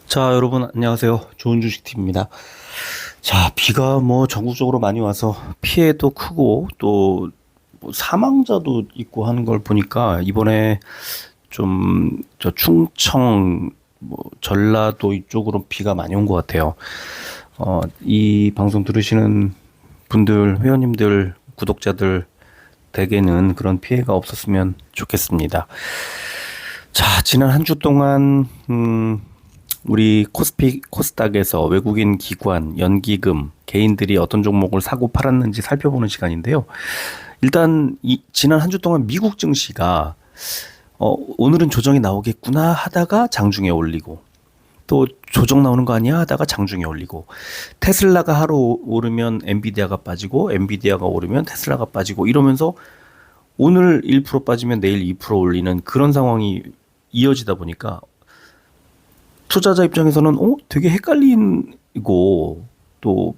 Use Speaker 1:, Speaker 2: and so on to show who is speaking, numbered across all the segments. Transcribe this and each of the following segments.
Speaker 1: 자, 여러분 안녕하세요. 좋은 주식팀입니다. 자, 비가 뭐 전국적으로 많이 와서 피해도 크고 또뭐 사망자도 있고 하는 걸 보니까 이번에 좀 저 충청 뭐 전라도 이쪽으로 비가 많이 온 것 같아요. 이 방송 들으시는 분들, 회원님들, 구독자들 댁에는 그런 피해가 없었으면 좋겠습니다. 자, 지난 한 주 동안 우리 코스피 코스닥에서 외국인 기관, 연기금, 개인들이 어떤 종목을 사고 팔았는지 살펴보는 시간인데요. 일단 지난 한 주 동안 미국 증시가 오늘은 조정이 나오겠구나 하다가 장중에 올리고 또 조정 나오는 거 아니야 하다가 장중에 올리고 테슬라가 하루 오르면 엔비디아가 빠지고 엔비디아가 오르면 테슬라가 빠지고 이러면서 오늘 1% 빠지면 내일 2% 올리는 그런 상황이 이어지다 보니까 투자자 입장에서는 되게 헷갈리고 또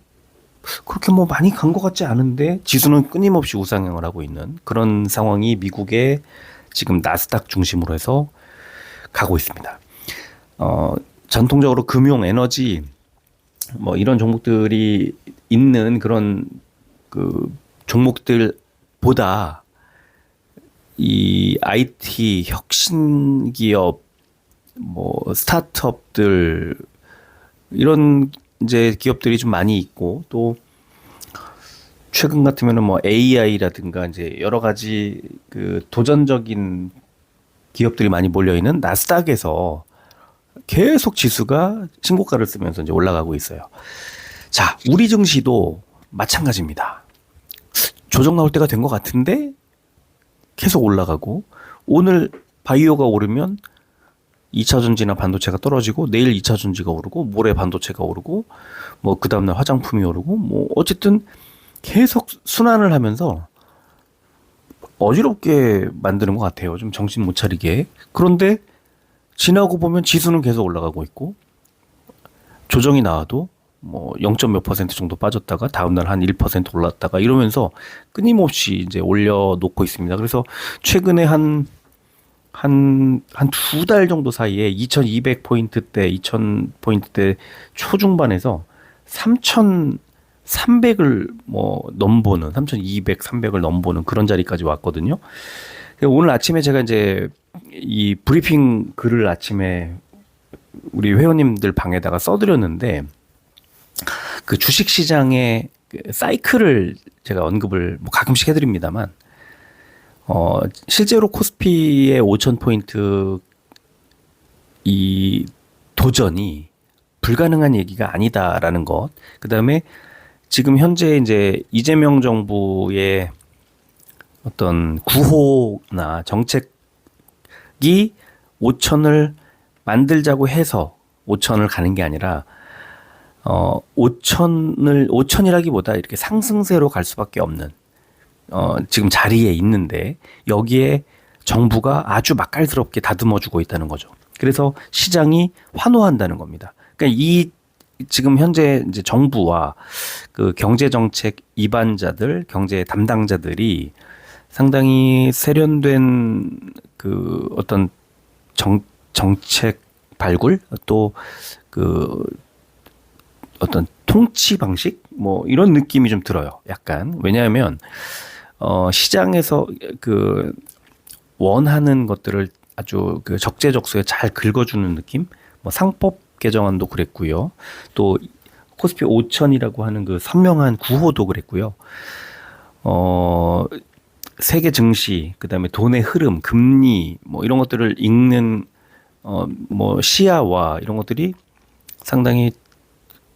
Speaker 1: 그렇게 뭐 많이 간 것 같지 않은데 지수는 끊임없이 우상향을 하고 있는 그런 상황이 미국의 지금 나스닥 중심으로 해서 가고 있습니다. 전통적으로 금융, 에너지 뭐 이런 종목들이 있는 그런 그 종목들보다 이 IT 혁신 기업 뭐 스타트업들 이런 이제 기업들이 좀 많이 있고 또 최근 같으면은 뭐 AI라든가 이제 여러 가지 그 도전적인 기업들이 많이 몰려 있는 나스닥에서 계속 지수가 신고가를 쓰면서 이제 올라가고 있어요. 자, 우리 증시도 마찬가지입니다. 조정 나올 때가 된 것 같은데 계속 올라가고 오늘 바이오가 오르면 2차 전지나 반도체가 떨어지고 내일 2차 전지가 오르고 모레 반도체가 오르고 뭐 그 다음날 화장품이 오르고 뭐 어쨌든 계속 순환을 하면서 어지럽게 만드는 것 같아요. 좀 정신 못 차리게. 그런데 지나고 보면 지수는 계속 올라가고 있고 조정이 나와도 뭐 0. 몇 퍼센트 정도 빠졌다가 다음날 한 1% 올랐다가 이러면서 끊임없이 이제 올려놓고 있습니다. 그래서 최근에 한 2달 정도 사이에 2200포인트대, 2000포인트대 초중반에서 3300을 뭐 넘보는, 3200, 300을 넘보는 그런 자리까지 왔거든요. 오늘 아침에 제가 이제 이 브리핑 글을 아침에 우리 회원님들 방에다가 써드렸는데 그 주식시장의 사이클을 제가 언급을 뭐 가끔씩 해드립니다만 실제로 코스피의 5000포인트 이 도전이 불가능한 얘기가 아니다라는 것. 그 다음에 지금 현재 이제 이재명 정부의 어떤 구호나 정책이 5000을 만들자고 해서 5000을 가는 게 아니라 5000이라기보다 이렇게 상승세로 갈 수밖에 없는 지금 자리에 있는데 여기에 정부가 아주 맛깔스럽게 다듬어주고 있다는 거죠. 그래서 시장이 환호한다는 겁니다. 그러니까 이 지금 현재 이제 정부와 그 경제정책 입안자들, 경제 담당자들이 상당히 세련된 그 어떤 정책 발굴 또 그 어떤 통치 방식 뭐 이런 느낌이 좀 들어요. 약간 왜냐하면 시장에서 그 원하는 것들을 아주 그 적재적소에 잘 긁어주는 느낌. 뭐 상법 개정안도 그랬고요. 또 코스피 5000이라고 하는 그 선명한 구호도 그랬고요. 세계 증시, 그다음에 돈의 흐름, 금리 뭐 이런 것들을 읽는 뭐 시야와 이런 것들이 상당히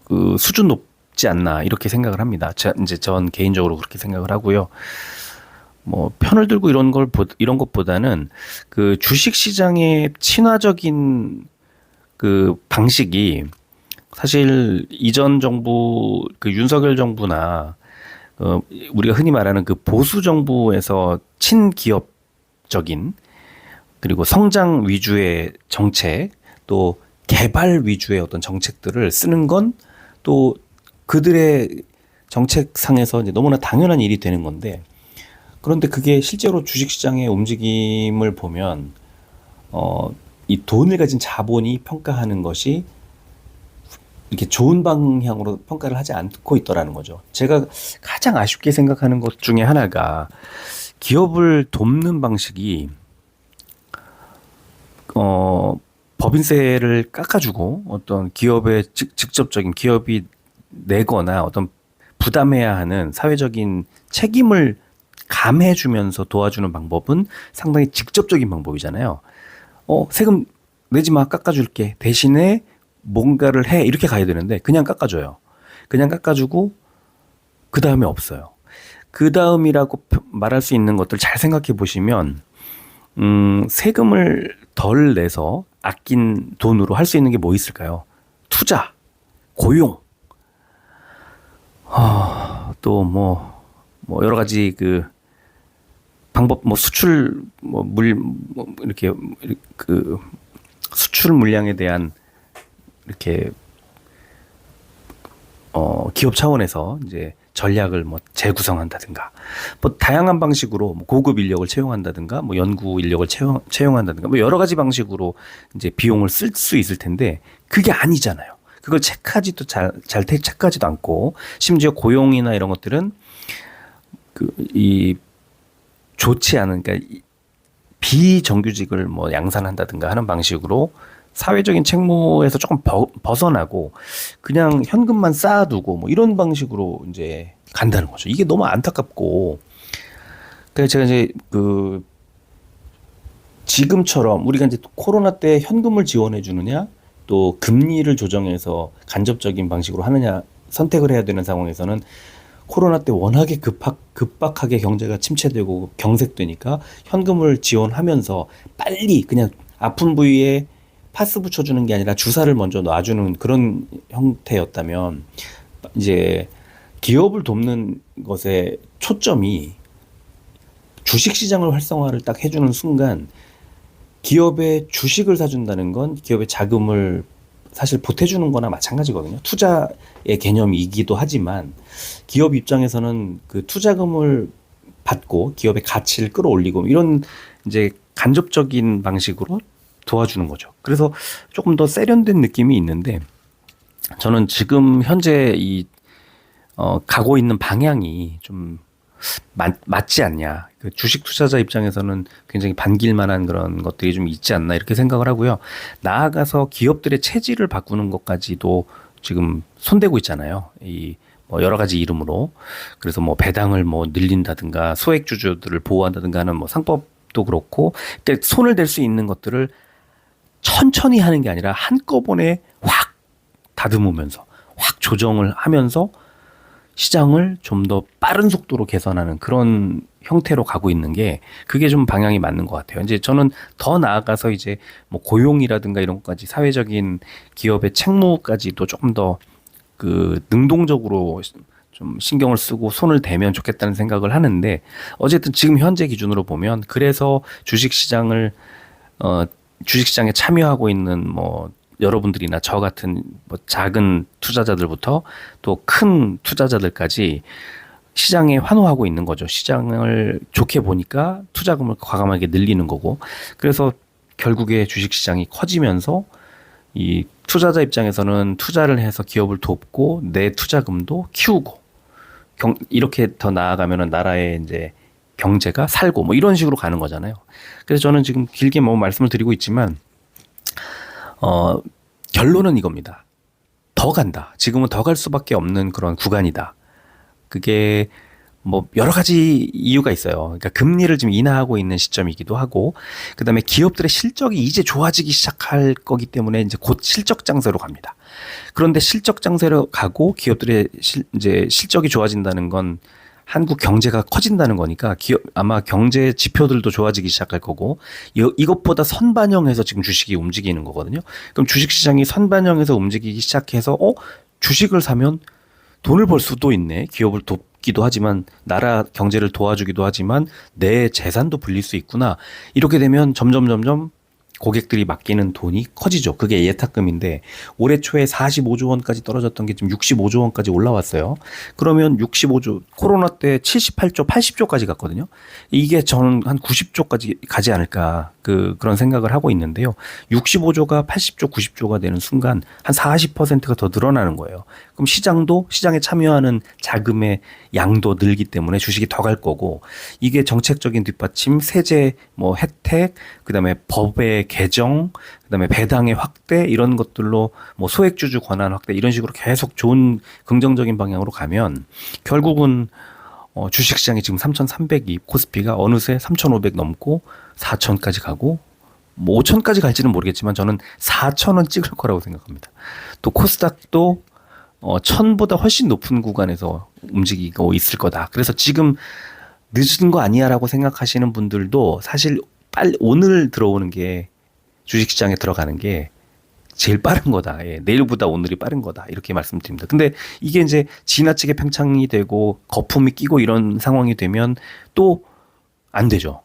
Speaker 1: 그 수준 높지 않나 이렇게 생각을 합니다. 이제 전 개인적으로 그렇게 생각을 하고요. 뭐 편을 들고 이런 것보다는 그 주식 시장의 친화적인 그 방식이 사실 이전 정부 그 윤석열 정부나 우리가 흔히 말하는 그 보수 정부에서 친기업적인 그리고 성장 위주의 정책 또 개발 위주의 어떤 정책들을 쓰는 건 또 그들의 정책상에서 이제 너무나 당연한 일이 되는 건데 그런데 그게 실제로 주식시장의 움직임을 보면 이 돈을 가진 자본이 평가하는 것이 이렇게 좋은 방향으로 평가를 하지 않고 있더라는 거죠. 제가 가장 아쉽게 생각하는 것 중에 하나가 기업을 돕는 방식이 법인세를 깎아주고 어떤 기업의 직접적인 기업이 내거나 어떤 부담해야 하는 사회적인 책임을 감해주면서 도와주는 방법은 상당히 직접적인 방법이잖아요. 세금 내지 마, 깎아줄게. 대신에 뭔가를 해. 이렇게 가야 되는데 그냥 깎아줘요. 그냥 깎아주고 그 다음에 없어요. 그 다음이라고 말할 수 있는 것들 잘 생각해 보시면 세금을 덜 내서 아낀 돈으로 할 수 있는 게 뭐 있을까요? 투자, 고용, 또 여러 가지 그 방법, 수출, 이렇게 그 수출 물량에 대한 이렇게 기업 차원에서 이제 전략을 재구성한다든가, 다양한 방식으로 고급 인력을 채용한다든가, 연구 인력을 채용한다든가, 여러 가지 방식으로 이제 비용을 쓸 수 있을 텐데, 그게 아니잖아요. 그걸 체크하지도 잘 체크하지도 않고, 심지어 고용이나 이런 것들은 좋지 않은, 그러니까 비정규직을 양산한다든가 하는 방식으로 사회적인 책무에서 조금 벗어나고 그냥 현금만 쌓아두고 이런 방식으로 이제 간다는 거죠. 이게 너무 안타깝고, 그래서 제가 이제 지금처럼 우리가 이제 코로나 때 현금을 지원해 주느냐 또 금리를 조정해서 간접적인 방식으로 하느냐 선택을 해야 되는 상황에서는 코로나 때 워낙에 급박하게 경제가 침체되고 경색되니까 현금을 지원하면서 빨리 그냥 아픈 부위에 파스 붙여주는 게 아니라 주사를 먼저 놔주는 그런 형태였다면, 이제 기업을 돕는 것의 초점이 주식시장을 활성화를 딱 해주는 순간 기업의 주식을 사준다는 건 기업의 자금을 사실 보태주는 거나 마찬가지거든요. 투자의 개념이기도 하지만 기업 입장에서는 그 투자금을 받고 기업의 가치를 끌어올리고 이런 이제 간접적인 방식으로 도와주는 거죠. 그래서 조금 더 세련된 느낌이 있는데, 저는 지금 현재 가고 있는 방향이 좀 맞지 않냐. 그 주식 투자자 입장에서는 굉장히 반길 만한 그런 것들이 좀 있지 않나 이렇게 생각을 하고요. 나아가서 기업들의 체질을 바꾸는 것까지도 지금 손대고 있잖아요. 여러 가지 이름으로. 그래서 배당을 늘린다든가 소액주주들을 보호한다든가 하는 상법도 그렇고, 그러니까 손을 댈 수 있는 것들을 천천히 하는 게 아니라 한꺼번에 확 다듬으면서 확 조정을 하면서 시장을 좀 더 빠른 속도로 개선하는 그런 형태로 가고 있는 게, 그게 좀 방향이 맞는 것 같아요. 이제 저는 더 나아가서 이제 고용이라든가 이런 것까지 사회적인 기업의 책무까지도 조금 더 능동적으로 좀 신경을 쓰고 손을 대면 좋겠다는 생각을 하는데, 어쨌든 지금 현재 기준으로 보면 그래서 주식시장에 참여하고 있는 여러분들이나 저 같은 작은 투자자들부터 또 큰 투자자들까지 시장에 환호하고 있는 거죠. 시장을 좋게 보니까 투자금을 과감하게 늘리는 거고, 그래서 결국에 주식시장이 커지면서 이 투자자 입장에서는 투자를 해서 기업을 돕고 내 투자금도 키우고 이렇게 더 나아가면은 나라의 이제 경제가 살고 이런 식으로 가는 거잖아요. 그래서 저는 지금 길게 말씀을 드리고 있지만 결론은 이겁니다. 더 간다. 지금은 더 갈 수밖에 없는 그런 구간이다. 그게 여러 가지 이유가 있어요. 그러니까 금리를 지금 인하하고 있는 시점이기도 하고, 그다음에 기업들의 실적이 이제 좋아지기 시작할 거기 때문에 이제 곧 실적 장세로 갑니다. 그런데 실적 장세로 가고 기업들의 이제 실적이 좋아진다는 건 한국 경제가 커진다는 거니까 아마 경제 지표들도 좋아지기 시작할 거고, 이것보다 선반영해서 지금 주식이 움직이는 거거든요. 그럼 주식시장이 선반영해서 움직이기 시작해서 주식을 사면 돈을 벌 수도 있네. 기업을 돕기도 하지만 나라 경제를 도와주기도 하지만 내 재산도 불릴 수 있구나. 이렇게 되면 점점 고객들이 맡기는 돈이 커지죠. 그게 예탁금인데 올해 초에 45조 원까지 떨어졌던 게 지금 65조 원까지 올라왔어요. 그러면 65조, 코로나 때 78조, 80조까지 갔거든요. 이게 저는 한 90조까지 가지 않을까 그런 생각을 하고 있는데요. 65조가 80조, 90조가 되는 순간 한 40%가 더 늘어나는 거예요. 그럼 시장에 참여하는 자금의 양도 늘기 때문에 주식이 더 갈 거고, 이게 정책적인 뒷받침, 세제 뭐 혜택, 그다음에 법의 개정, 그다음에 배당의 확대 이런 것들로 뭐 소액주주 권한 확대 이런 식으로 계속 좋은 긍정적인 방향으로 가면 결국은 주식시장이 지금 3,300이 코스피가 어느새 3,500 넘고 4,000까지 가고 뭐 5,000까지 갈지는 모르겠지만 저는 4,000원 찍을 거라고 생각합니다. 또 코스닥도 1,000보다 훨씬 높은 구간에서 움직이고 있을 거다. 그래서 지금 늦은 거 아니야라고 생각하시는 분들도 사실 빨리 오늘 들어오는 게 주식시장에 들어가는 게 제일 빠른 거다. 예, 내일보다 오늘이 빠른 거다. 이렇게 말씀드립니다. 근데 이게 이제 지나치게 팽창이 되고 거품이 끼고 이런 상황이 되면 또 안 되죠.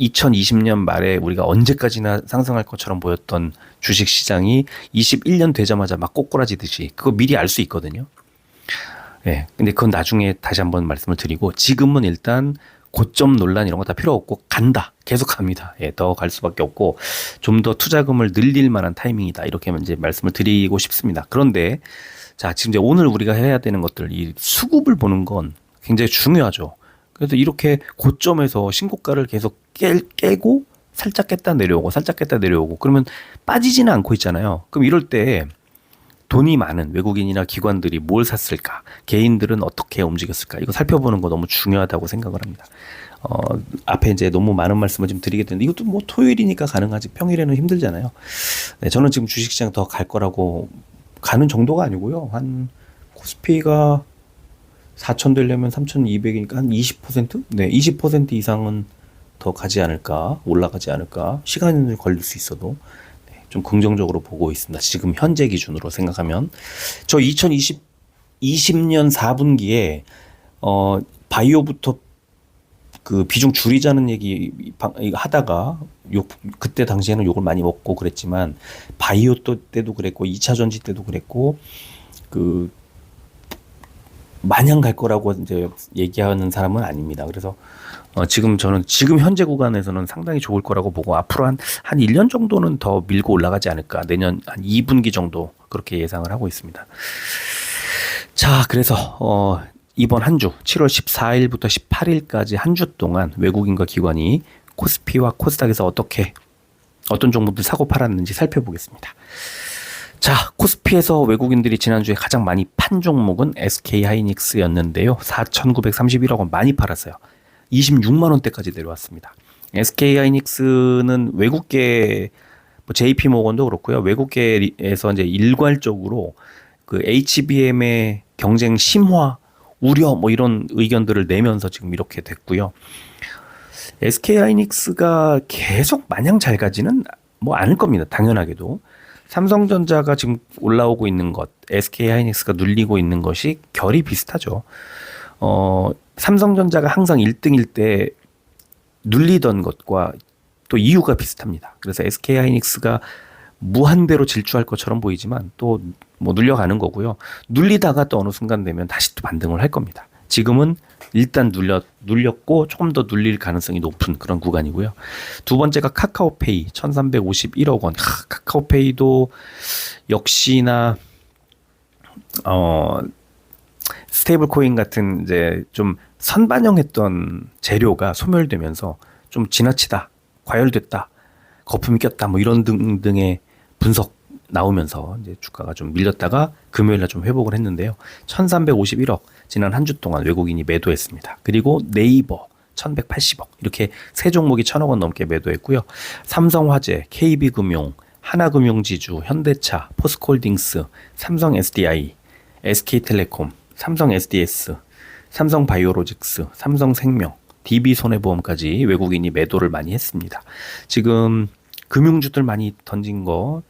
Speaker 1: 2020년 말에 우리가 언제까지나 상승할 것처럼 보였던 주식 시장이 21년 되자마자 막 꼬꾸라지듯이 그거 미리 알 수 있거든요. 예. 근데 그건 나중에 다시 한번 말씀을 드리고 지금은 일단 고점 논란 이런 거 다 필요 없고 간다. 계속 갑니다. 예, 더 갈 수밖에 없고 좀 더 투자금을 늘릴 만한 타이밍이다. 이렇게 이제 말씀을 드리고 싶습니다. 그런데 자, 지금 이제 오늘 우리가 해야 되는 것들 이 수급을 보는 건 굉장히 중요하죠. 그래서 이렇게 고점에서 신고가를 계속 깨고 살짝 깼다 내려오고 살짝 깼다 내려오고 그러면 빠지지는 않고 있잖아요. 그럼 이럴 때 돈이 많은 외국인이나 기관들이 뭘 샀을까? 개인들은 어떻게 움직였을까? 이거 살펴보는 거 너무 중요하다고 생각을 합니다. 앞에 이제 너무 많은 말씀을 좀 드리게 되는데 이것도 뭐 토요일이니까 가능하지 평일에는 힘들잖아요. 네, 저는 지금 주식시장 더 갈 거라고 가는 정도가 아니고요. 한 코스피가 4,000 되려면 3,200이니까 한 20%? 네, 20% 이상은 더 가지 않을까, 올라가지 않을까, 시간이 걸릴 수 있어도 네, 좀 긍정적으로 보고 있습니다. 지금 현재 기준으로 생각하면 저 2020년 4분기에 바이오부터 그 비중 줄이자는 얘기 하다가 그때 당시에는 욕을 많이 먹고 그랬지만 바이오 때도 그랬고 2차 전지 때도 그랬고 그 마냥 갈 거라고 이제 얘기하는 사람은 아닙니다. 그래서 저는 지금 현재 구간에서는 상당히 좋을 거라고 보고 앞으로 한 1년 정도는 더 밀고 올라가지 않을까. 내년 한 2분기 정도 그렇게 예상을 하고 있습니다. 자, 그래서 이번 한 주 7월 14일부터 18일까지 한 주 동안 외국인과 기관이 코스피와 코스닥에서 어떤 종목들 사고 팔았는지 살펴보겠습니다. 자, 코스피에서 외국인들이 지난주에 가장 많이 판 종목은 SK하이닉스였는데요. 4,931억 원 많이 팔았어요. 26만 원대까지 내려왔습니다. SK하이닉스는 외국계 JP모건도 그렇고요. 외국계에서 이제 일괄적으로 그 HBM의 경쟁 심화 우려 뭐 이런 의견들을 내면서 지금 이렇게 됐고요. SK하이닉스가 계속 마냥 잘 가지는 뭐 않을 겁니다. 당연하게도. 삼성전자가 지금 올라오고 있는 것, SK하이닉스가 눌리고 있는 것이 결이 비슷하죠. 삼성전자가 항상 1등일 때 눌리던 것과 또 이유가 비슷합니다. 그래서 SK하이닉스가 무한대로 질주할 것처럼 보이지만 또 뭐 눌려가는 거고요. 눌리다가 또 어느 순간 되면 다시 또 반등을 할 겁니다. 지금은 일단 눌렸고 조금 더 눌릴 가능성이 높은 그런 구간이고요. 두 번째가 카카오페이 1,351억 원. 카카오페이도 역시나 스테이블 코인 같은 이제 좀 선반영했던 재료가 소멸되면서 좀 지나치다, 과열됐다, 거품이 꼈다, 뭐 이런 등등의 분석 나오면서 이제 주가가 좀 밀렸다가 금요일날 좀 회복을 했는데요. 1,351억 지난 한 주 동안 외국인이 매도했습니다. 그리고 네이버 1,180억 이렇게 세 종목이 1,000억 원 넘게 매도했고요. 삼성화재, KB금융, 하나금융지주, 현대차, 포스코홀딩스, 삼성 SDI, SK텔레콤, 삼성 SDS, 삼성바이오로직스, 삼성생명, DB손해보험까지 외국인이 매도를 많이 했습니다. 지금 금융주들 많이 던진 거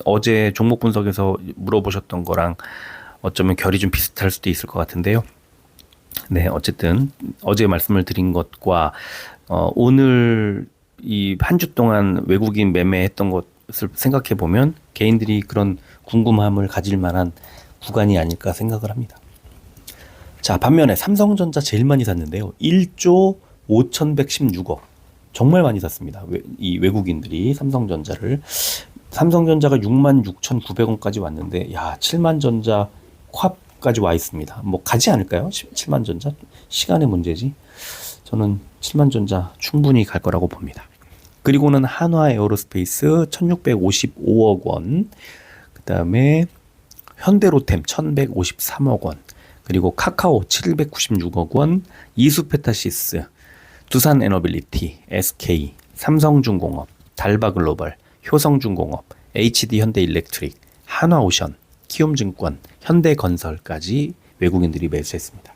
Speaker 1: 어제 종목 분석에서 물어보셨던 거랑 어쩌면 결이 좀 비슷할 수도 있을 것 같은데요. 네, 어쨌든 어제 말씀을 드린 것과 오늘 이 한 주 동안 외국인 매매했던 것을 생각해 보면 개인들이 그런 궁금함을 가질 만한 구간이 아닐까 생각을 합니다. 자, 반면에 삼성전자 제일 많이 샀는데요. 1조 5,116억. 정말 많이 샀습니다. 이 외국인들이 삼성전자가 66,900원까지 왔는데, 야, 7만전자 ኳ까지 와 있습니다. 뭐 가지 않을까요? 7만전자? 시간의 문제지. 저는 7만전자 충분히 갈 거라고 봅니다. 그리고는 한화 에어로스페이스 1655억 원, 그 다음에 현대로템 1153억 원, 그리고 카카오 796억 원, 이수페타시스, 두산에너빌리티, SK, 삼성중공업, 달바글로벌, 효성중공업, HD현대일렉트릭, 한화오션, 키움증권, 현대건설까지 외국인들이 매수했습니다.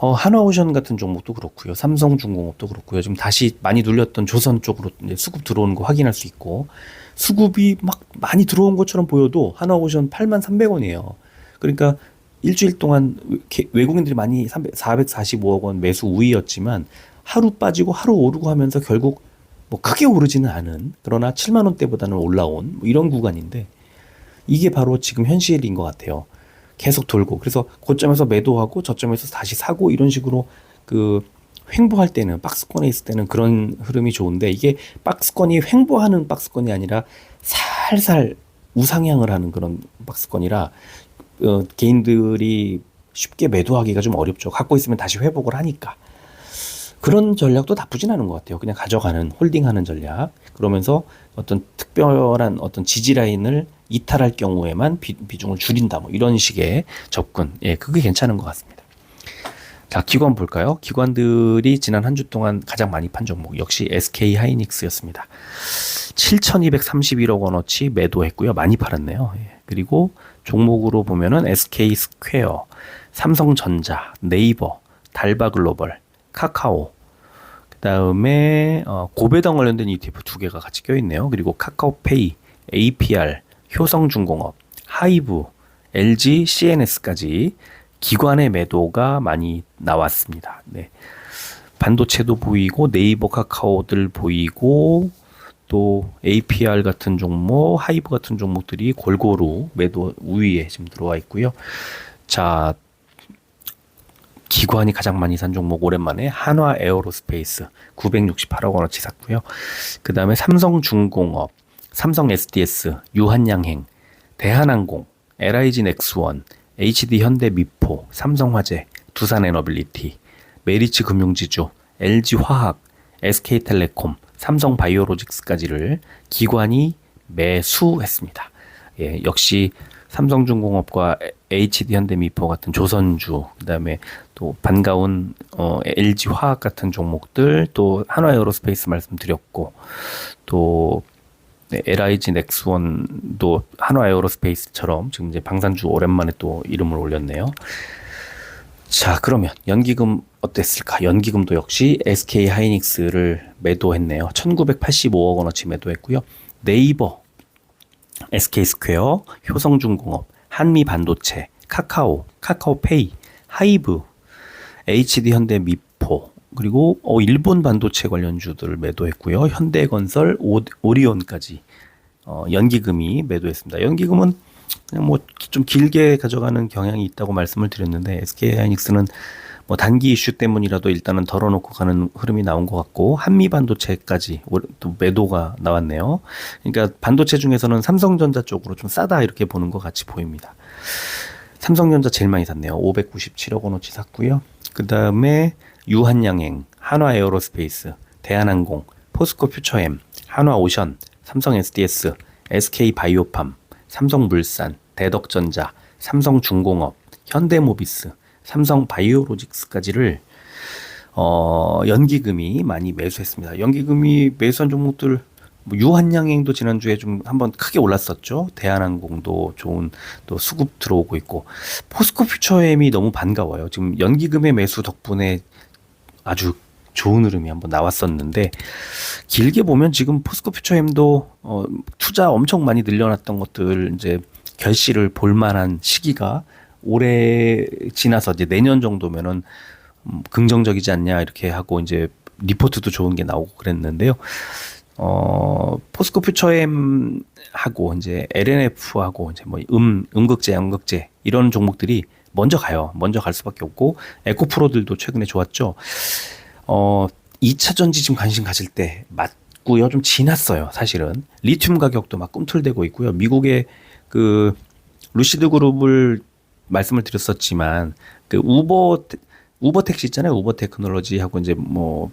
Speaker 1: 한화오션 같은 종목도 그렇고요. 삼성중공업도 그렇고요. 지금 다시 많이 눌렸던 조선 쪽으로 이제 수급 들어오는 거 확인할 수 있고, 수급이 막 많이 들어온 것처럼 보여도 한화오션 83,300원이에요. 그러니까 일주일 동안 외국인들이 많이 445억 원 매수 우위였지만 하루 빠지고 하루 오르고 하면서 결국 뭐 크게 오르지는 않은, 그러나 7만 원대보다는 올라온 뭐 이런 구간인데, 이게 바로 지금 현실인 것 같아요. 계속 돌고, 그래서 고점에서 매도하고 저점에서 다시 사고, 이런 식으로 그 횡보할 때는, 박스권에 있을 때는 그런 흐름이 좋은데, 이게 박스권이 횡보하는 박스권이 아니라 살살 우상향을 하는 그런 박스권이라 개인들이 쉽게 매도하기가 좀 어렵죠. 갖고 있으면 다시 회복을 하니까. 그런 전략도 나쁘진 않은 것 같아요. 그냥 가져가는, 홀딩하는 전략. 그러면서 어떤 특별한 어떤 지지 라인을 이탈할 경우에만 비중을 줄인다, 뭐 이런 식의 접근. 예, 그게 괜찮은 것 같습니다. 자, 기관 볼까요? 기관들이 지난 한 주 동안 가장 많이 판 종목 역시 SK 하이닉스였습니다. 7,231억 원어치 매도했고요. 많이 팔았네요. 예. 그리고 종목으로 보면은 SK 스퀘어, 삼성전자, 네이버, 달바글로벌, 카카오, 그 다음에 고배당 관련된 ETF 두 개가 같이 껴있네요. 그리고 카카오페이, APR, 효성중공업, 하이브, LG, CNS까지 기관의 매도가 많이 나왔습니다. 네. 반도체도 보이고 네이버, 카카오들 보이고, 또 APR 같은 종목, 하이브 같은 종목들이 골고루 매도 우위에 지금 들어와 있고요. 자, 기관이 가장 많이 산 종목 오랜만에 한화 에어로스페이스 968억 원어치 샀고요. 그 다음에 삼성중공업, 삼성 SDS, 유한양행, 대한항공, LIG 넥스원, HD현대미포, 삼성화재, 두산에너빌리티, 메리츠 금융지주, LG화학, SK텔레콤, 삼성바이오로직스까지를 기관이 매수했습니다. 예, 역시 삼성중공업과 HD현대미포 같은 조선주, 그다음에 또 반가운 LG화학 같은 종목들, 또 한화에어로스페이스 말씀드렸고, 또 네, LIG 넥스원도 한화에어로스페이스처럼 지금 이제 방산주 오랜만에 또 이름을 올렸네요. 자, 그러면 연기금 어땠을까? 연기금도 역시 SK 하이닉스를 매도했네요. 1985억 원어치 매도했고요. 네이버, SK 스퀘어, 효성중공업, 한미반도체, 카카오, 카카오페이, 하이브, HD현대미포, 그리고 일본 반도체 관련주들을 매도했고요. 현대건설, 오리온까지 연기금이 매도했습니다. 연기금은 그냥 뭐 좀 길게 가져가는 경향이 있다고 말씀을 드렸는데, SK하이닉스는 뭐 단기 이슈 때문이라도 일단은 덜어놓고 가는 흐름이 나온 것 같고, 한미반도체까지 또 매도가 나왔네요. 그러니까 반도체 중에서는 삼성전자 쪽으로 좀 싸다 이렇게 보는 것 같이 보입니다. 삼성전자 제일 많이 샀네요. 597억 원어치 샀고요. 그 다음에 유한양행, 한화에어로스페이스, 대한항공, 포스코퓨처엠, 한화오션, 삼성 SDS, SK바이오팜, 삼성물산, 대덕전자, 삼성중공업, 현대모비스, 삼성바이오로직스까지를 연기금이 많이 매수했습니다. 연기금이 매수한 종목들, 뭐 유한양행도 지난주에 좀 한번 크게 올랐었죠. 대한항공도 좋은 또 수급 들어오고 있고, 포스코퓨처엠이 너무 반가워요. 지금 연기금의 매수 덕분에 아주 좋은 흐름이 한번 나왔었는데, 길게 보면 지금 포스코퓨처엠도 투자 엄청 많이 늘려놨던 것들 이제 결실을 볼 만한 시기가 올해 지나서 이제 내년 정도면은 긍정적이지 않냐 이렇게 하고 이제 리포트도 좋은 게 나오고 그랬는데요. 포스코퓨처엠하고 이제 LNF하고 이제 뭐 음극재, 양극재 이런 종목들이 먼저 가요. 먼저 갈 수밖에 없고, 에코프로들도 최근에 좋았죠. 2차 전지 지금 관심 가질 때 맞고요. 좀 지났어요. 사실은 리튬 가격도 막 꿈틀대고 있고요. 미국의 그 루시드 그룹을 말씀을 드렸었지만 그 우버 택시 있잖아요. 우버 테크놀로지하고 이제 뭐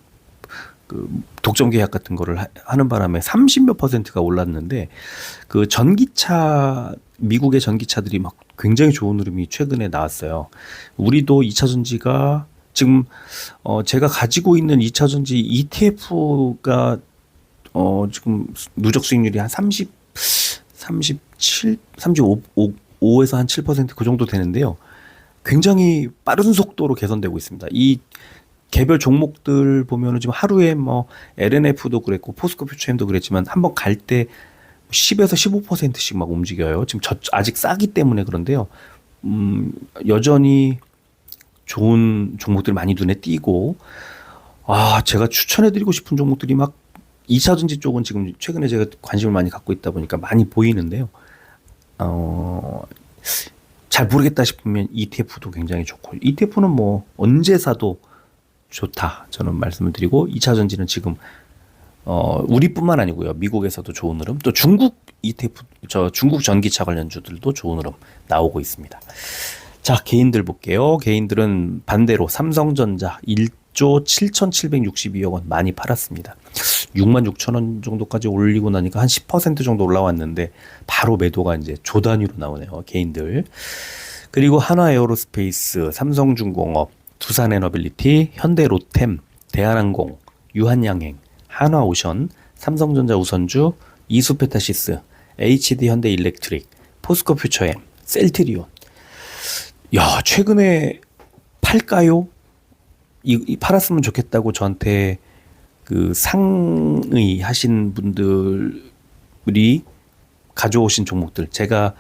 Speaker 1: 그 독점 계약 같은 거를 하는 바람에 30몇 퍼센트가 올랐는데 그 전기차 미국의 전기차들이 막 굉장히 좋은 흐름이 최근에 나왔어요. 우리도 2차 전지가 지금 제가 가지고 있는 2차 전지 ETF가 지금 누적 수익률이 한 37, 35에서 한 7%그 정도 되는데요. 굉장히 빠른 속도로 개선되고 있습니다. 이 개별 종목들 보면은 지금 하루에 뭐 LNF도 그랬고 포스코 퓨처엠도 그랬지만 한번 갈 때 10에서 15%씩 막 움직여요. 지금 아직 싸기 때문에 그런데요. 여전히 좋은 종목들 많이 눈에 띄고 제가 추천해드리고 싶은 종목들이 막 2차 전지 쪽은 지금 최근에 제가 관심을 많이 갖고 있다 보니까 많이 보이는데요. 잘 모르겠다 싶으면 ETF도 굉장히 좋고 ETF는 뭐 언제 사도 좋다 저는 말씀을 드리고 2차 전지는 지금 우리뿐만 아니고요. 미국에서도 좋은 흐름 또 중국 ETF 중국 전기차 관련주들도 좋은 흐름 나오고 있습니다. 자, 개인들 볼게요. 개인들은 반대로 삼성전자 1조 7,762억 원 많이 팔았습니다. 6만 6천 원 정도까지 올리고 나니까 한 10% 정도 올라왔는데 바로 매도가 이제 조 단위로 나오네요. 개인들. 그리고 한화에어로스페이스, 삼성중공업, 두산에너빌리티, 현대로템, 대한항공, 유한양행, 한화오션, 삼성전자 우선주, 이수페타시스, HD현대일렉트릭, 포스코퓨처엠, 셀트리온. 야, 최근에 팔까요? 팔았으면 좋겠다고 저한테 그 상의 하신 분들이 가져오신 종목들, 제가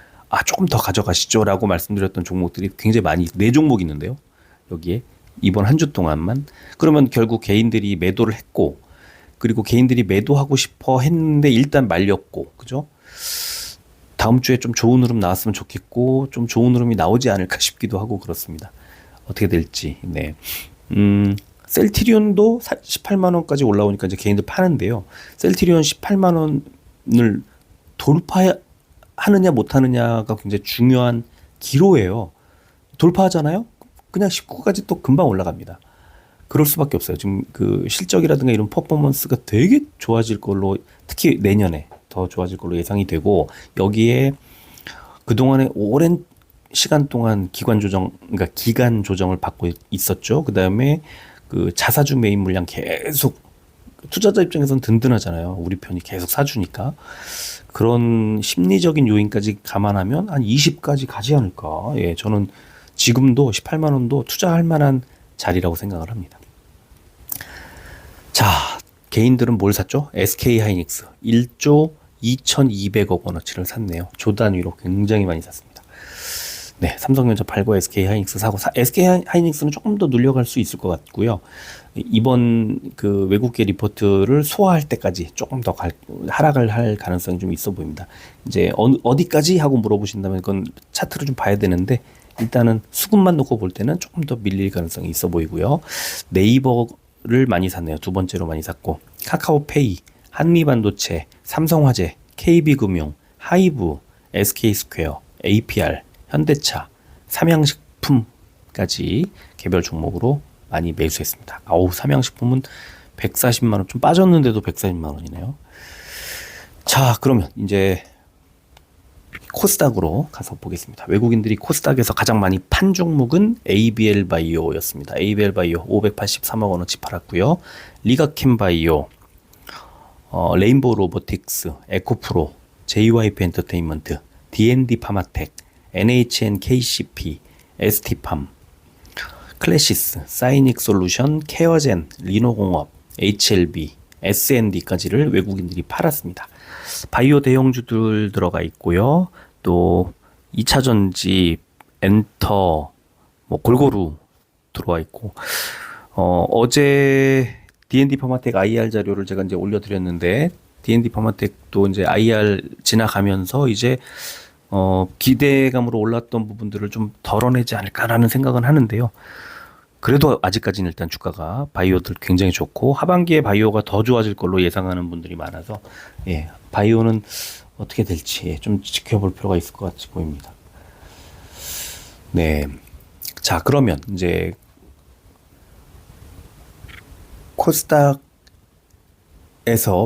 Speaker 1: 조금 더 가져가시죠라고 말씀드렸던 종목들이 굉장히 많이 4종목 있는데요. 여기에 이번 한 주 동안만. 그러면 결국 개인들이 매도를 했고, 그리고 개인들이 매도하고 싶어 했는데 일단 말렸고, 그죠? 다음 주에 좀 좋은 흐름 나왔으면 좋겠고, 좀 좋은 흐름이 나오지 않을까 싶기도 하고 그렇습니다. 어떻게 될지. 네. 셀트리온도 18만 원까지 올라오니까 이제 개인들 파는데요. 셀트리온 18만 원을 돌파하느냐 못하느냐가 굉장히 중요한 기로예요. 돌파하잖아요? 그냥 19까지 또 금방 올라갑니다. 그럴 수밖에 없어요. 지금 그 실적이라든가 이런 퍼포먼스가 되게 좋아질 걸로, 특히 내년에 더 좋아질 걸로 예상이 되고, 여기에 그동안에 오랜 시간 동안 기간 조정을 받고 있었죠. 그 다음에 그 자사주 매입 물량 계속, 투자자 입장에서는 든든하잖아요. 우리 편이 계속 사주니까. 그런 심리적인 요인까지 감안하면 한 20까지 가지 않을까. 예, 저는 지금도 18만 원도 투자할 만한 자리라고 생각을 합니다. 자, 개인들은 뭘 샀죠? SK하이닉스 1조 2,200억 원어치를 샀네요. 조 단위로 굉장히 많이 샀습니다. 네, 삼성전자 팔고 SK하이닉스 사고, SK하이닉스는 조금 더 눌려갈 수 있을 것 같고요. 이번 그 외국계 리포트를 소화할 때까지 조금 더 하락을 할 가능성이 좀 있어 보입니다. 이제 어디까지 하고 물어보신다면 그건 차트를 좀 봐야 되는데, 일단은 수급만 놓고 볼 때는 조금 더 밀릴 가능성이 있어 보이고요. 네이버를 많이 샀네요. 두 번째로 많이 샀고, 카카오페이, 한미반도체, 삼성화재, KB금융, 하이브, SK스퀘어, APR, 현대차, 삼양식품까지 개별 종목으로 많이 매수했습니다. 삼양식품은 140만 원, 좀 빠졌는데도 140만 원이네요. 자, 그러면 이제 코스닥으로 가서 보겠습니다. 외국인들이 코스닥에서 가장 많이 판 종목은 ABL 바이오였습니다. ABL 바이오 583억 원어치 팔았고요. 리가캠 바이오, 레인보우 로보틱스, 에코프로, JYP 엔터테인먼트, D&D 파마텍, NHN KCP, ST팜, 클래시스, 사이닉 솔루션, 케어젠, 리노공업, HLB, SND까지를 외국인들이 팔았습니다. 바이오 대형주들 들어가 있고요. 또 2차 전지, 엔터, 뭐 골고루 들어와 있고, 어제 D&D 파마텍 IR 자료를 제가 이제 올려드렸는데, D&D 파마텍도 이제 IR 지나가면서 이제 기대감으로 올랐던 부분들을 좀 덜어내지 않을까라는 생각은 하는데요. 그래도 아직까지는 일단 주가가 바이오들 굉장히 좋고 하반기에 바이오가 더 좋아질 걸로 예상하는 분들이 많아서 예, 바이오는 어떻게 될지 예, 좀 지켜볼 필요가 있을 것 같이 보입니다. 네. 자, 그러면 이제 코스닥에서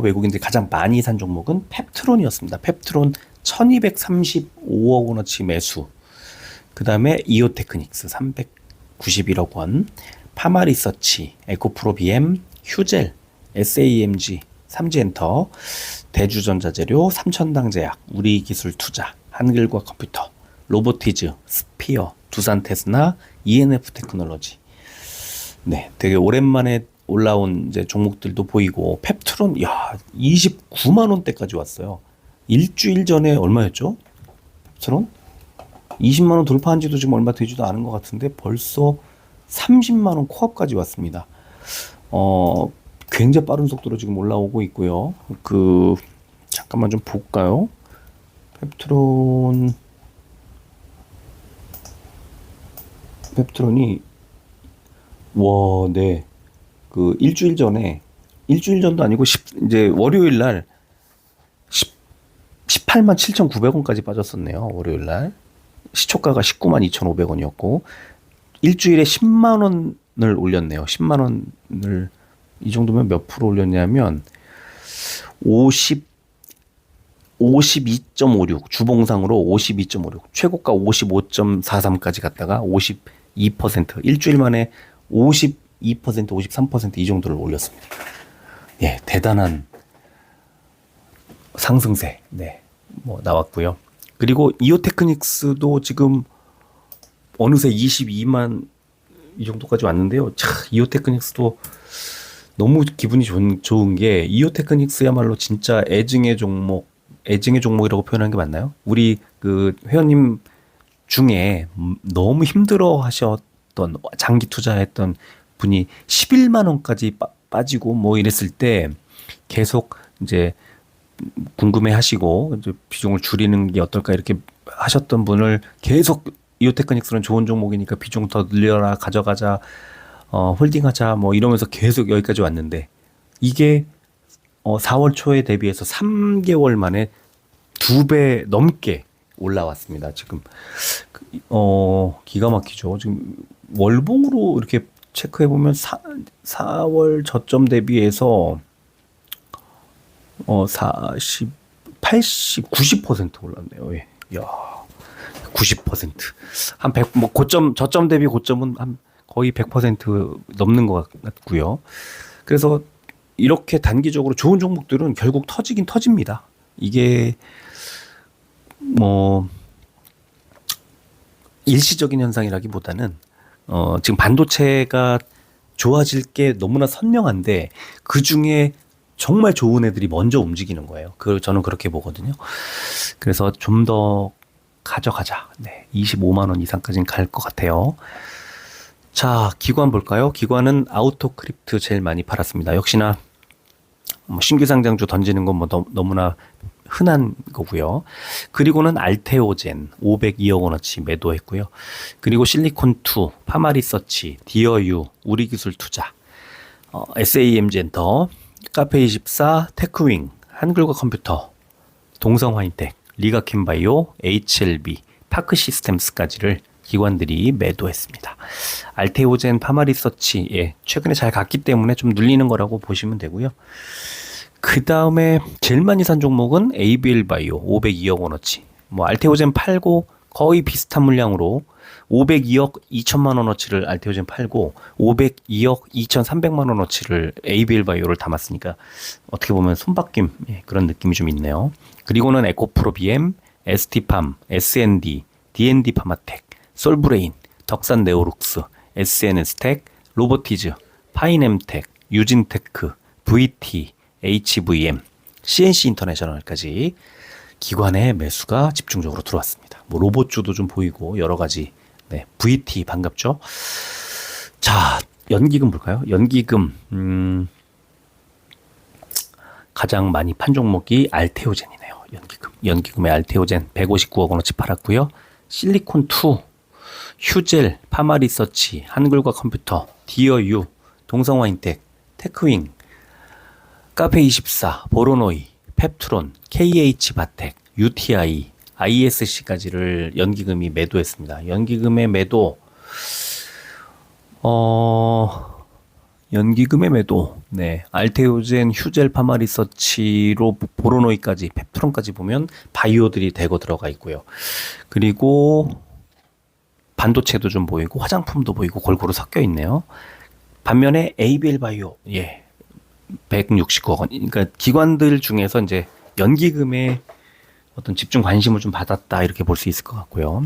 Speaker 1: 외국인들이 가장 많이 산 종목은 펩트론이었습니다. 펩트론 1235억 원어치 매수. 그 다음에 이오테크닉스 391억 원, 파마리서치, 에코프로 BM, 휴젤, SAMG, 삼지엔터, 대주전자재료, 삼천당제약, 우리기술투자, 한글과 컴퓨터, 로보티즈, 스피어, 두산테스나, ENF 테크놀로지. 네, 되게 오랜만에 올라온 이제 종목들도 보이고 펩트론 야 29만 원대까지 왔어요. 일주일 전에 얼마였죠? 펩트론 20만 원 돌파한 지도 지금 얼마 되지도 않은 것 같은데 벌써 30만 원 코앞까지 왔습니다. 굉장히 빠른 속도로 지금 올라오고 있고요. 잠깐만 좀 볼까요? 펩트론이 네. 일주일 전도 아니고 이제 월요일 날 18만 7,900원까지 빠졌었네요. 월요일 날. 시초가가 19만 2,500원이었고 일주일에 10만 원을 올렸네요. 10만 원을 이 정도면 몇 프로 올렸냐면 52.56 주봉상으로 52.56 최고가 55.43까지 갔다가 52% 일주일 만에 52% 53% 이 정도를 올렸습니다. 예, 대단한 상승세 네, 나왔고요. 그리고 이오테크닉스도 지금 어느새 22만 이 정도까지 왔는데요. 이오테크닉스도 너무 기분이 좋은 게 이오테크닉스야말로 진짜 애증의 종목이라고 표현하는 게 맞나요? 우리 회원님 중에 너무 힘들어 하셨던 장기 투자했던 분이 11만 원까지 빠지고 이랬을 때 계속 이제 궁금해 하시고 이제 비중을 줄이는 게 어떨까 이렇게 하셨던 분을 계속 이오테크닉스는 좋은 종목이니까 비중 더 늘려라 가져가자 홀딩하자 이러면서 계속 여기까지 왔는데 이게 4월 초에 대비해서 3개월 만에 2배 넘게 올라왔습니다. 지금 기가 막히죠. 지금 월봉으로 이렇게 체크해 보면 4월 저점 대비해서 40, 80, 90% 올랐네요. 예. 야, 90%. 한 100, 저점 대비 고점은 한 거의 100% 넘는 것 같고요. 그래서 이렇게 단기적으로 좋은 종목들은 결국 터지긴 터집니다. 이게 일시적인 현상이라기보다는 지금 반도체가 좋아질 게 너무나 선명한데 그 중에 정말 좋은 애들이 먼저 움직이는 거예요. 저는 그렇게 보거든요. 그래서 좀 더 가져가자. 네, 25만 원 이상까지는 갈 것 같아요. 자, 기관 볼까요? 기관은 아우토크립트 제일 많이 팔았습니다. 역시나 신규 상장주 던지는 건 너무나 흔한 거고요. 그리고는 알테오젠 502억 원어치 매도했고요. 그리고 실리콘2, 파마리서치, 디어유, 우리기술투자, SAM젠터, 카페24, 테크윙, 한글과 컴퓨터, 동성화인텍, 리가캠바이오, HLB, 파크시스템스까지를 기관들이 매도했습니다. 알테오젠, 파마리서치 최근에 잘 갔기 때문에 좀 눌리는 거라고 보시면 되고요. 그 다음에 제일 많이 산 종목은 ABL바이오 502억 원어치. 알테오젠 팔고 거의 비슷한 물량으로 502억 2천만 원어치를 알테오젠 팔고 502억 2,300만 원어치를 ABL바이오를 담았으니까 어떻게 보면 손바뀜 그런 느낌이 좀 있네요. 그리고는 에코프로 BM, ST팜, SND, DND 파마텍, 솔브레인, 덕산 네오룩스, SNS텍, 로보티즈, 파인엠텍, 유진테크, VT, HVM, CNC 인터내셔널까지 기관의 매수가 집중적으로 들어왔습니다. 로봇주도 좀 보이고 여러 가지. 네, VT 반갑죠? 자, 연기금 볼까요? 연기금 가장 많이 판 종목이 알테오젠이네요. 연기금의 알테오젠 159억 원어치 팔았고요. 실리콘2 휴젤, 파마리서치, 한글과 컴퓨터, 디어유, 동성와인텍, 테크윙, 카페24, 보로노이, 펩트론, KH바텍, UTI, ISC까지를 연기금이 매도했습니다. 연기금의 매도, 연기금의 매도, 네, 알테오젠, 휴젤, 파마리서치로 보로노이까지, 펩트론까지 보면 바이오들이 대거 들어가 있고요. 그리고 반도체도 좀 보이고 화장품도 보이고 골고루 섞여 있네요. 반면에 ABL 바이오, 예, 169억 원. 그러니까 기관들 중에서 이제 연기금에 어떤 집중 관심을 좀 받았다 이렇게 볼 수 있을 것 같고요.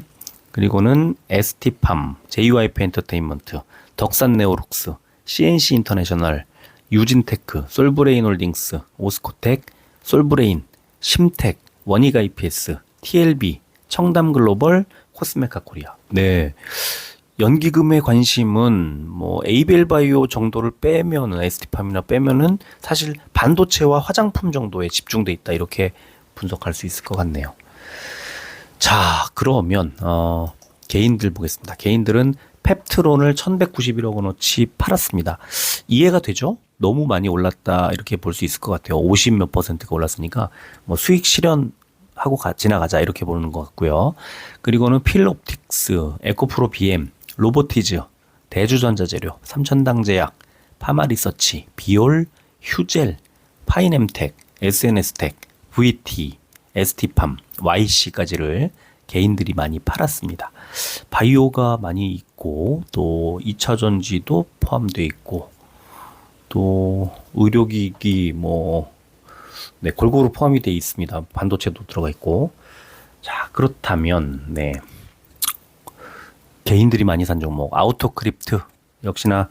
Speaker 1: 그리고는 ST팜, JYP 엔터테인먼트, 덕산네오룩스, CNC 인터내셔널, 유진테크, 솔브레인 홀딩스, 오스코텍, 솔브레인, 심텍, 원익 IPS, TLB, 청담글로벌, 코스메카 코리아. 네. 연기금의 관심은 뭐 에이벨 바이오 정도를 빼면은 ST팜이나 빼면은 사실 반도체와 화장품 정도에 집중돼 있다 이렇게 분석할 수 있을 것 같네요. 자, 그러면 개인들 보겠습니다. 개인들은 펩트론을 1191억 원어치 팔았습니다. 이해가 되죠? 너무 많이 올랐다 이렇게 볼 수 있을 것 같아요. 50 몇 퍼센트가 올랐으니까 뭐 수익 실현하고 지나가자 이렇게 보는 것 같고요. 그리고는 필옵틱스, 에코프로 BM, 로보티즈, 대주전자재료, 삼천당제약, 파마리서치, 비올, 휴젤, 파이넴텍, SNS텍, VT, ST팜, YC까지를 개인들이 많이 팔았습니다. 바이오가 많이 있고 또 2차전지도 포함되어 있고 또 의료기기 네, 골고루 포함이 되어 있습니다. 반도체도 들어가 있고. 자, 그렇다면 네. 개인들이 많이 산 종목 아우토크립트 역시나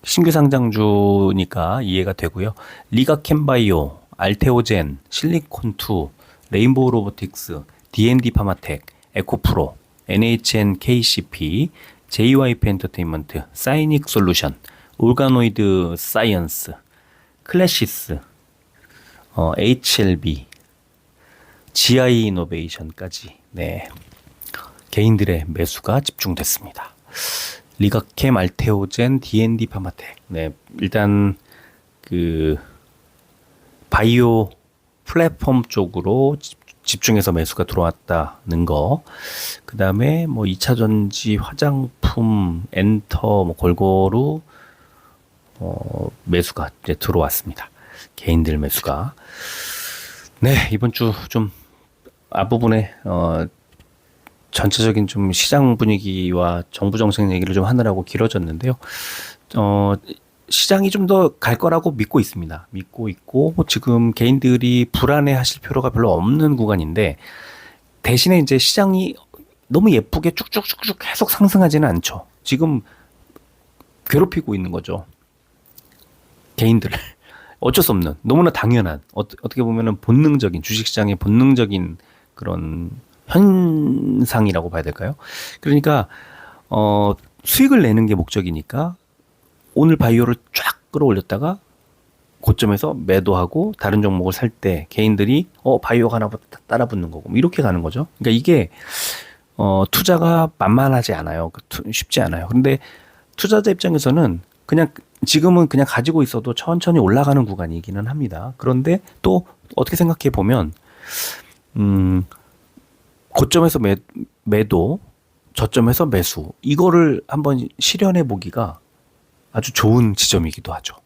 Speaker 1: 신규 상장주니까 이해가 되고요. 리가캠바이오, 알테오젠, 실리콘2, 레인보우 로보틱스, D&D 파마텍, 에코프로, NHN KCP, JYP 엔터테인먼트, 사이닉 솔루션, 올가노이드 사이언스, 클래시스, HLB, GI 이노베이션까지 네. 개인들의 매수가 집중됐습니다. 리가캠, 알테오젠, D&D 파마텍. 네, 일단 그 바이오 플랫폼 쪽으로 집중해서 매수가 들어왔다는 거. 그다음에 뭐 2차 전지, 화장품, 엔터 뭐 골고루 매수가 이제 들어왔습니다. 개인들 매수가. 네, 이번 주 좀 앞부분에 전체적인 좀 시장 분위기와 정부 정책 얘기를 좀 하느라고 길어졌는데요. 시장이 좀 더 갈 거라고 믿고 있습니다. 믿고 있고 지금 개인들이 불안해 하실 필요가 별로 없는 구간인데 대신에 이제 시장이 너무 예쁘게 쭉쭉쭉쭉 계속 상승하지는 않죠. 지금 괴롭히고 있는 거죠. 개인들을. 어쩔 수 없는 너무나 당연한 어떻게 보면은 본능적인 주식시장의 본능적인 그런 현상이라고 봐야 될까요? 그러니까 수익을 내는 게 목적이니까 오늘 바이오를 쫙 끌어올렸다가 고점에서 매도하고 다른 종목을 살 때 개인들이 바이오가 하나 따라 붙는 거고 뭐 이렇게 가는 거죠. 그러니까 이게 투자가 만만하지 않아요. 쉽지 않아요. 그런데 투자자 입장에서는 그냥 지금은 그냥 가지고 있어도 천천히 올라가는 구간이기는 합니다. 그런데 또 어떻게 생각해 보면 고점에서 매도, 저점에서 매수 이거를 한번 실현해 보기가 아주 좋은 지점이기도 하죠.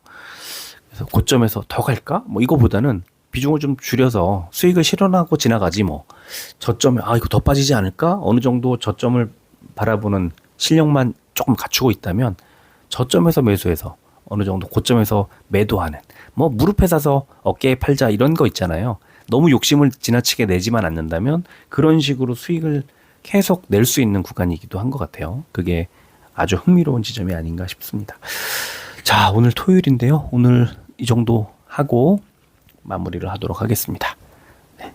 Speaker 1: 그래서 고점에서 더 갈까? 뭐 이거보다는 비중을 좀 줄여서 수익을 실현하고 지나가지 뭐. 저점에 이거 더 빠지지 않을까? 어느 정도 저점을 바라보는 실력만 조금 갖추고 있다면 저점에서 매수해서 어느 정도 고점에서 매도하는 뭐 무릎에 사서 어깨에 팔자 이런 거 있잖아요. 너무 욕심을 지나치게 내지만 않는다면 그런 식으로 수익을 계속 낼 수 있는 구간이기도 한 것 같아요. 그게 아주 흥미로운 지점이 아닌가 싶습니다. 자, 오늘 토요일인데요. 오늘 이 정도 하고 마무리를 하도록 하겠습니다. 네.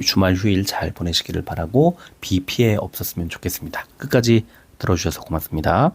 Speaker 1: 주말 휴일 잘 보내시기를 바라고 비 피해 없었으면 좋겠습니다. 끝까지 들어주셔서 고맙습니다.